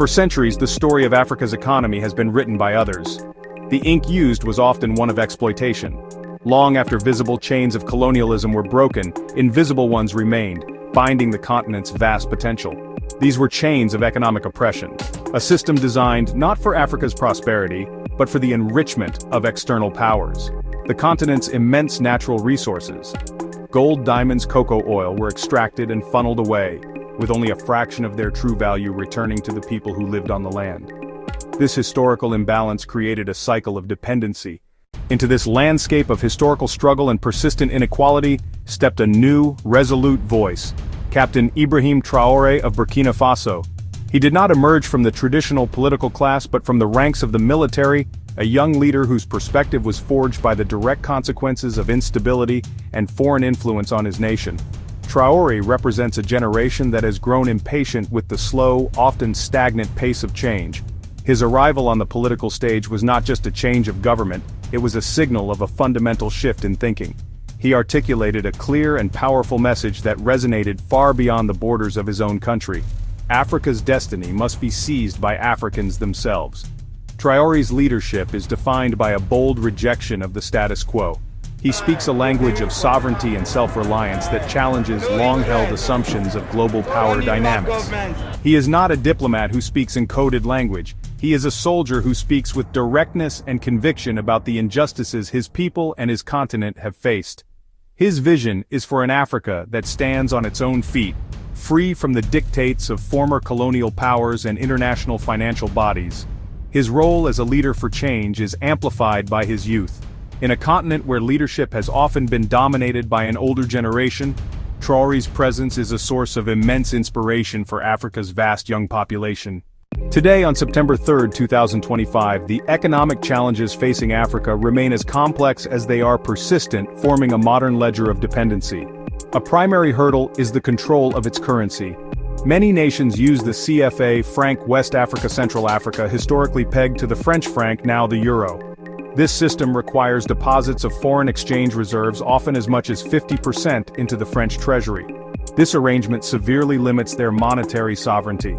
For centuries, the story of Africa's economy has been written by others. The ink used was often one of exploitation. Long after visible chains of colonialism were broken, invisible ones remained, binding the continent's vast potential. These were chains of economic oppression, a system designed not for Africa's prosperity, but for the enrichment of external powers. The continent's immense natural resources, gold, diamonds, cocoa oil, were extracted and funneled away, with only a fraction of their true value returning to the people who lived on the land. This historical imbalance created a cycle of dependency. Into this landscape of historical struggle and persistent inequality stepped a new, resolute voice, Captain Ibrahim Traoré of Burkina Faso. He did not emerge from the traditional political class but from the ranks of the military, a young leader whose perspective was forged by the direct consequences of instability and foreign influence on his nation. Traoré represents a generation that has grown impatient with the slow, often stagnant pace of change. His arrival on the political stage was not just a change of government, it was a signal of a fundamental shift in thinking. He articulated a clear and powerful message that resonated far beyond the borders of his own country. Africa's destiny must be seized by Africans themselves. Traoré's leadership is defined by a bold rejection of the status quo. He speaks a language of sovereignty and self-reliance that challenges long-held assumptions of global power dynamics. He is not a diplomat who speaks in coded language. He is a soldier who speaks with directness and conviction about the injustices his people and his continent have faced. His vision is for an Africa that stands on its own feet, free from the dictates of former colonial powers and international financial bodies. His role as a leader for change is amplified by his youth. In a continent where leadership has often been dominated by an older generation, Traoré's presence is a source of immense inspiration for Africa's vast young population. Today, on September 3, 2025, the economic challenges facing Africa remain as complex as they are persistent, forming a modern ledger of dependency. A primary hurdle is the control of its currency. Many nations use the CFA franc, West Africa, Central Africa, historically pegged to the French franc, now the euro. This system requires deposits of foreign exchange reserves, often as much as 50%, into the French treasury. This arrangement severely limits their monetary sovereignty.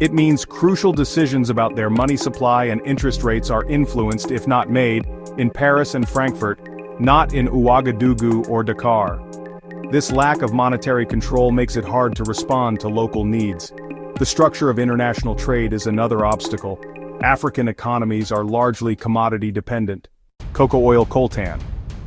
It means crucial decisions about their money supply and interest rates are influenced, if not made, in Paris and Frankfurt, not in Ouagadougou or Dakar. This lack of monetary control makes it hard to respond to local needs. The structure of international trade is another obstacle. African economies are largely commodity dependent. Cocoa oil coltan.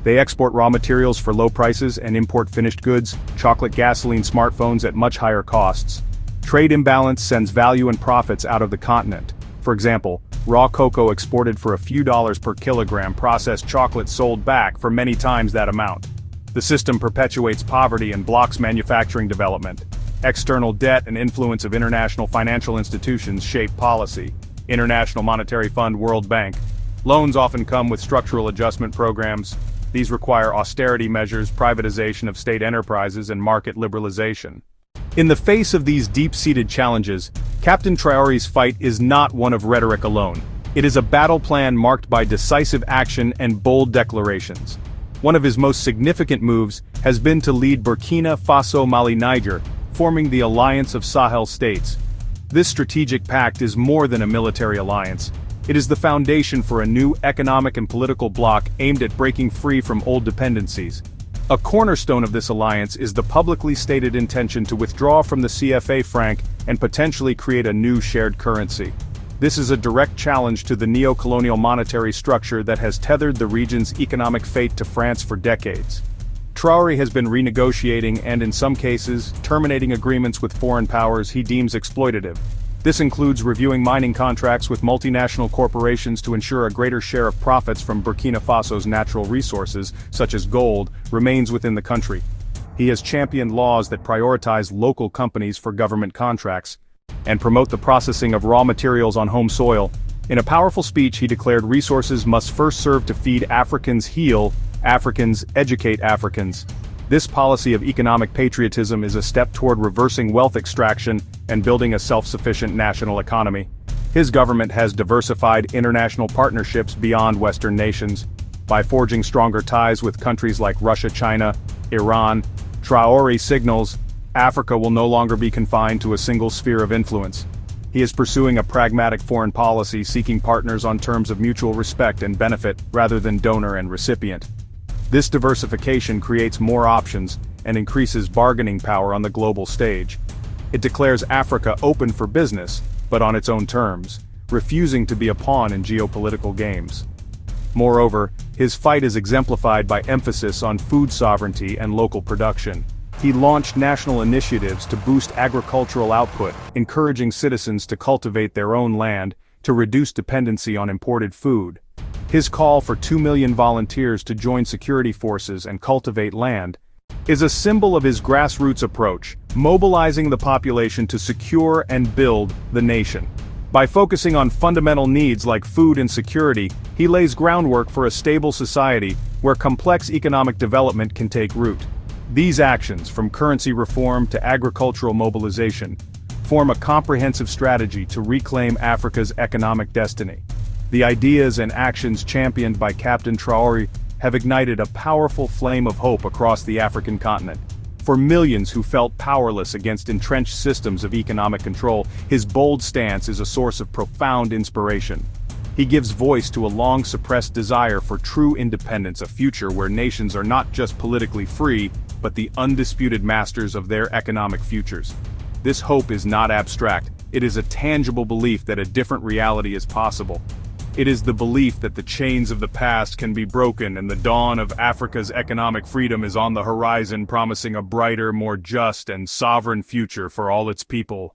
They export raw materials for low prices and import finished goods, chocolate, gasoline, smartphones at much higher costs. Trade imbalance sends value and profits out of the continent. For example, raw cocoa exported for a few dollars per kilogram, processed chocolate sold back for many times that amount. The system perpetuates poverty and blocks manufacturing development. External debt and influence of international financial institutions shape policy. International Monetary Fund, World Bank. Loans often come with structural adjustment programs. These require austerity measures, privatization of state enterprises, and market liberalization. In the face of these deep-seated challenges, Captain Traoré's fight is not one of rhetoric alone. It is a battle plan marked by decisive action and bold declarations. One of his most significant moves has been to lead Burkina Faso, Mali, Niger, forming the Alliance of Sahel States. This strategic pact is more than a military alliance. It is the foundation for a new economic and political bloc aimed at breaking free from old dependencies. A cornerstone of this alliance is the publicly stated intention to withdraw from the CFA franc and potentially create a new shared currency. This is a direct challenge to the neo-colonial monetary structure that has tethered the region's economic fate to France for decades. Traoré has been renegotiating and, in some cases, terminating agreements with foreign powers he deems exploitative. This includes reviewing mining contracts with multinational corporations to ensure a greater share of profits from Burkina Faso's natural resources, such as gold, remains within the country. He has championed laws that prioritize local companies for government contracts and promote the processing of raw materials on home soil. In a powerful speech, he declared resources must first serve to feed Africans, heal Africans, educate Africans. This policy of economic patriotism is a step toward reversing wealth extraction and building a self-sufficient national economy. His government has diversified international partnerships beyond Western nations. By forging stronger ties with countries like Russia, China, Iran, Traoré signals Africa will no longer be confined to a single sphere of influence. He is pursuing a pragmatic foreign policy, seeking partners on terms of mutual respect and benefit rather than donor and recipient. This diversification creates more options and increases bargaining power on the global stage. It declares Africa open for business, but on its own terms, refusing to be a pawn in geopolitical games. Moreover, his fight is exemplified by emphasis on food sovereignty and local production. He launched national initiatives to boost agricultural output, encouraging citizens to cultivate their own land, to reduce dependency on imported food. His call for 2 million volunteers to join security forces and cultivate land is a symbol of his grassroots approach, mobilizing the population to secure and build the nation. By focusing on fundamental needs like food and security, he lays groundwork for a stable society where complex economic development can take root. These actions, from currency reform to agricultural mobilization, form a comprehensive strategy to reclaim Africa's economic destiny. The ideas and actions championed by Captain Traoré have ignited a powerful flame of hope across the African continent. For millions who felt powerless against entrenched systems of economic control, his bold stance is a source of profound inspiration. He gives voice to a long-suppressed desire for true independence, a future where nations are not just politically free, but the undisputed masters of their economic futures. This hope is not abstract, it is a tangible belief that a different reality is possible. It is the belief that the chains of the past can be broken and the dawn of Africa's economic freedom is on the horizon, promising a brighter, more just and sovereign future for all its people.